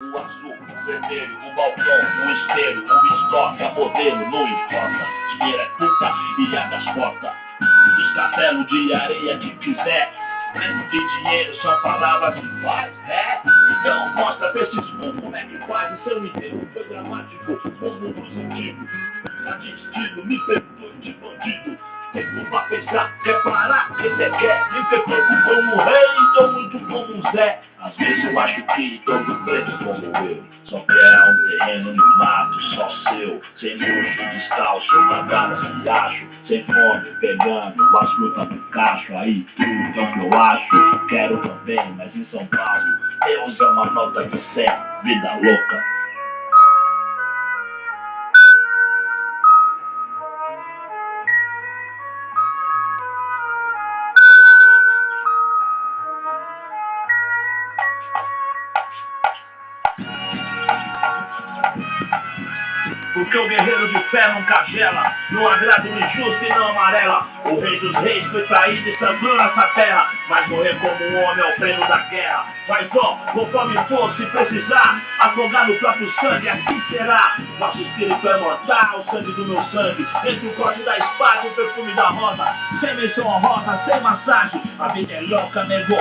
O azul, o vermelho, o balcão, o espelho, o estoque, a modelo, não importa. Dinheiro é puta e abre as portas dos castelos de areia que quiser. Dentro de dinheiro só palavras que faz, né? Então mostra pra esses povo como é que faz. O seu enterro foi dramático, como positivo. Aditivo, me perdoe de bandido. Tempo pra pensar, reparar, que cê quer. Me perdoe como rei, tô muito como um Zé. Às vezes eu acho que todo preto como eu só quer um terreno no mato, só seu. Sem luxo, descalço, nadar no riacho. Sem fome, pegando as frutas do cacho. Aí tudo é o que eu acho, quero também. Mas em São Paulo, Deus é uma nota de 100, vida louca. Porque o guerreiro de fé não cagela, não agrada o injusto e não amarela. O rei dos reis foi traído e sangrou nessa terra, mas morrer como um homem é o prêmio da guerra. Mas ó, conforme for, se precisar, afogar no próprio sangue, assim será. Nosso espírito é mortal, o sangue do meu sangue, entre o corte da espada e o perfume da rosa. Sem menção honrosa, sem massagem, a vida é louca, negou.